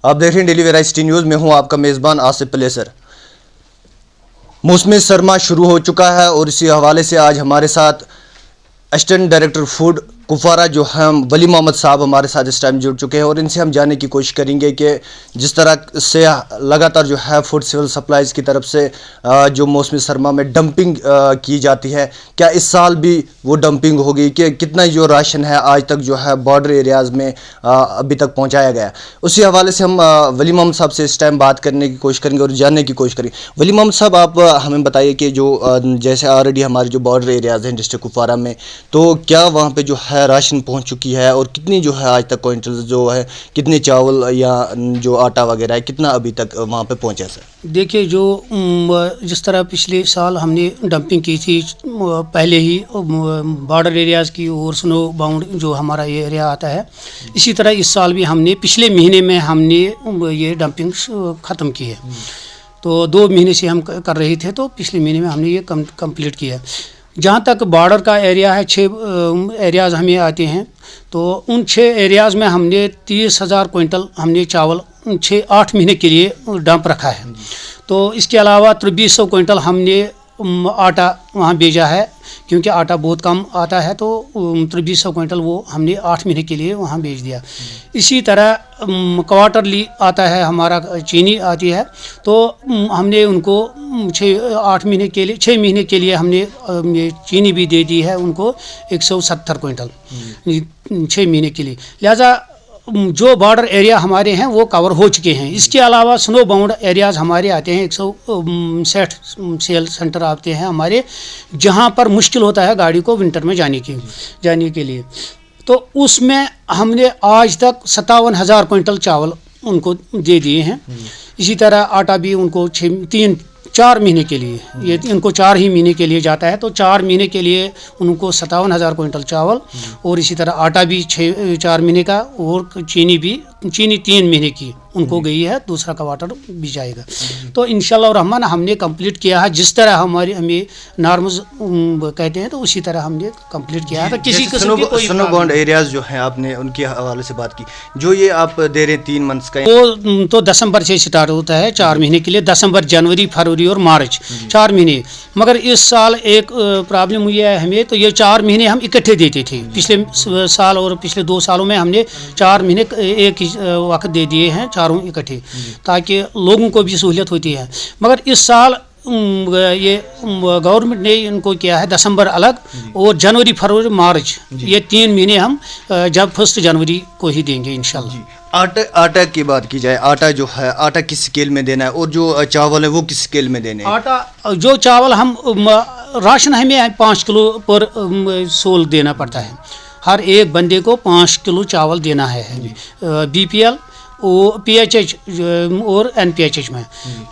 آپ دیکھ رہے ہیں ڈیلی ویرائٹی نیوز میں ہوں آپ کا میزبان آصف پلیسر۔ موسم سرما شروع ہو چکا ہے اور اسی حوالے سے آج ہمارے ساتھ اسسٹنٹ ڈائریکٹر فوڈ کپوارہ جو ہم ولی محمد صاحب ہمارے ساتھ اس ٹائم جڑ چکے ہیں اور ان سے ہم جاننے کی کوشش کریں گے کہ جس طرح سے لگاتار جو ہے فوڈ سول سپلائز کی طرف سے جو موسم سرما میں ڈمپنگ کی جاتی ہے، کیا اس سال بھی وہ ڈمپنگ ہوگی کہ کتنا جو راشن ہے آج تک جو ہے بارڈر ایریاز میں ابھی تک پہنچایا گیا ہے۔ اسی حوالے سے ہم ولی محمد صاحب سے اس ٹائم بات کرنے کی کوشش کریں گے اور جاننے کی کوشش کریں گے۔ ولی محمد صاحب، آپ ہمیں بتائیے کہ جو جیسے آلریڈی ہمارے جو بارڈر ایریاز ہیں ڈسٹرکٹ کپوارہ میں، تو کیا وہاں پہ جو ہے راشن پہنچ چکی ہے اور کتنی جو ہے آج تک کوئنٹل جو ہے، کتنے چاول یا جو آٹا وغیرہ ہے کتنا ابھی تک وہاں پہ پہنچا سر؟ دیکھیے، جو جس طرح پچھلے سال ہم نے ڈمپنگ کی تھی پہلے ہی بارڈر ایریاز کی اور سنو باؤنڈ جو ہمارا یہ ایریا آتا ہے، اسی طرح اس سال بھی ہم نے پچھلے مہینے میں ہم نے یہ ڈمپنگ ختم کی ہے۔ تو 2 مہینے سے ہم کر رہے تھے، تو پچھلے مہینے میں ہم نے یہ کمپلیٹ کیا ہے۔ جہاں تک بارڈر کا ایریا ہے، 6 ایریاز ہمیں آتے ہیں، تو ان 6 ایریاز میں ہم نے 30,000 کوئنٹل ہم نے چاول 8 مہینے کے لیے ڈمپ رکھا ہے۔ تو اس کے علاوہ 2300 کوئنٹل ہم نے آٹا وہاں بھیجا ہے، کیونکہ آٹا بہت کم آتا ہے، تو 2300 کوئنٹل وہ ہم نے 8 مہینے کے لیے وہاں بھیج دیا۔ اسی طرح کوارٹرلی آتا ہے ہمارا، چینی آتی ہے، تو ہم نے ان کو 6 مہینے کے لیے ہم نے چینی بھی دے دی ہے ان کو 170 کوئنٹل 6 مہینے کے لیے۔ لہذا جو بارڈر ایریا ہمارے ہیں وہ کور ہو چکے ہیں۔ اس کے علاوہ سنو باؤنڈ ایریاز ہمارے آتے ہیں، 160 سیل سینٹر آتے ہیں ہمارے، جہاں پر مشکل ہوتا ہے گاڑی کو ونٹر میں جانے کے لیے۔ تو اس میں ہم نے آج تک 57,000 کوئنٹل چاول ان کو دے دیے ہیں۔ اسی طرح آٹا بھی ان کو 4 مہینے کے لیے، یہ ان کو 4 ہی مہینے کے لیے جاتا ہے، تو 4 مہینے کے لیے ان کو 57,000 کوئنٹل چاول، اور اسی طرح آٹا بھی 4 مہینے کا، اور چینی 3 مہینے کی ان کو گئی ہے، دوسرا کوارٹر بھی جائے گا۔ تو انشاءاللہ الرحمن ہم نے کمپلیٹ کیا ہے، جس طرح ہمیں نارمز کہتے ہیں، تو اسی طرح ہم نے کمپلیٹ کیا ہے۔ کسی قسم کی کوئی سنو باؤنڈ ایریاز جو ہیں آپ نے ان کے حوالے سے بات کی، جو یہ آپ دے رہے 3 منتھس کا، وہ تو دسمبر سے سٹارٹ ہوتا ہے 4 مہینے کے لیے، دسمبر، جنوری، فروری اور مارچ، 4 مہینے۔ مگر اس سال ایک پرابلم ہوئی ہے ہمیں، تو یہ 4 مہینے ہم اکٹھے دیتے تھے پچھلے سال، اور پچھلے 2 سالوں میں ہم نے 4 مہینے ایک ہی وقت دے دیے ہیں، چاروں اکٹھے، تاکہ لوگوں کو بھی سہولت ہوتی ہے۔ مگر اس سال یہ گورنمنٹ نے ان کو کیا ہے دسمبر الگ، اور جنوری، فروری، مارچ، یہ 3 مہینے ہم جب 1 جنوری کو ہی دیں گے انشاءاللہ۔ آٹا کی بات کی جائے، آٹا جو ہے آٹا کس اسکیل میں دینا ہے، اور جو چاول ہے وہ کس اسکیل میں دینے ہیں؟ آٹا، جو چاول ہم راشن ہمیں 5 کلو پر سول دینا پڑتا ہے، ہر ایک بندے کو 5 کلو چاول دینا ہے BPL، PHH اور NPHH میں۔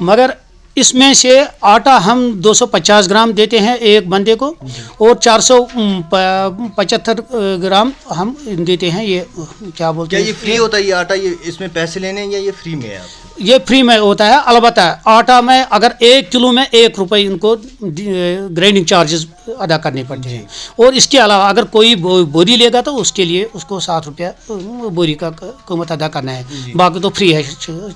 مگر اس میں سے آٹا ہم 250 گرام دیتے ہیں ایک بندے کو، اور 475 گرام ہم دیتے ہیں، یہ کیا بولتے ہیں، کیا یہ فری ہوتا ہے یہ آٹا؟ یہ اس میں پیسے لینے ہیں یا یہ فری میں ہے؟ یہ فری میں ہوتا ہے۔ البتہ آٹا میں اگر 1 کلو میں 1 روپے ان کو گرائنڈنگ چارجز ادا کرنے پڑتے ہیں، اور اس کے علاوہ اگر کوئی بوری لے گا تو اس کے لیے اس کو 7 روپیہ بوری کا قیمت ادا کرنا ہے، باقی تو فری ہے،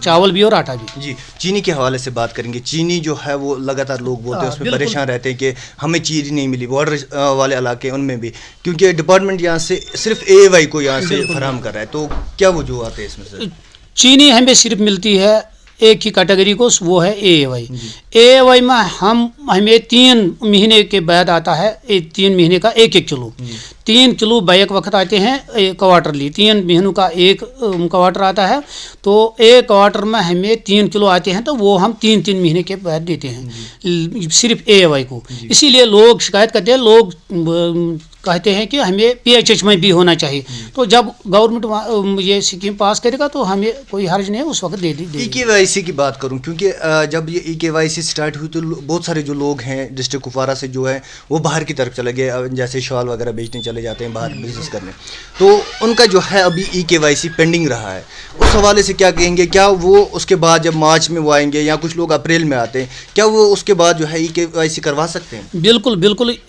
چاول بھی اور آٹا بھی۔ جی، چینی کے حوالے سے بات کریں گے۔ چینی جو ہے وہ لگاتار لوگ بولتے ہیں، اس میں پریشان رہتے ہیں کہ ہمیں چینی نہیں ملی، بارڈر والے علاقے ان میں بھی، کیونکہ ڈپارٹمنٹ یہاں سے صرف AAY کو یہاں سے فراہم کر رہا ہے، تو کیا وجوہات ہے اس میں سے؟ چینی ہمیں صرف ملتی ہے ایک ہی کیٹیگری کو، وہ ہے AAY میں ہمیں 3 مہینے کے بعد آتا ہے 3 مہینے کا 1 کلو، 3 کلو بیک وقت آتے ہیں کوارٹرلی، 3 مہینوں کا 1 کوارٹر آتا ہے، تو ایک کوارٹر میں ہمیں 3 کلو آتے ہیں، تو وہ ہم 3 مہینے کے بعد دیتے ہیں صرف AAY کو۔ اسی لیے لوگ شکایت کرتے ہیں، لوگ کہتے ہیں کہ ہمیں PHH میں بھی ہونا چاہیے، تو جب گورنمنٹ یہ اسکیم پاس کرے گا تو ہمیں کوئی حرج نہیں، اس وقت دے دی۔ EKYC کی بات کروں، کیونکہ جب یہ EKYC سٹارٹ ہوئی تو بہت سارے جو لوگ ہیں ڈسٹرکٹ کپوارہ سے جو ہے وہ باہر کی طرف چلے گئے، جیسے شال وغیرہ بیچنے چلے جاتے ہیں باہر بزنس کرنے، تو ان کا جو ہے ابھی EKYC پینڈنگ رہا ہے۔ اس حوالے سے کیا کہیں گے؟ کیا وہ اس کے بعد جب مارچ میں وہ آئیں گے، یا کچھ لوگ اپریل میں آتے ہیں، کیا وہ اس کے بعد جو ہے EKYC کروا سکتے ہیں؟ بالکل بالکل،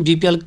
BPL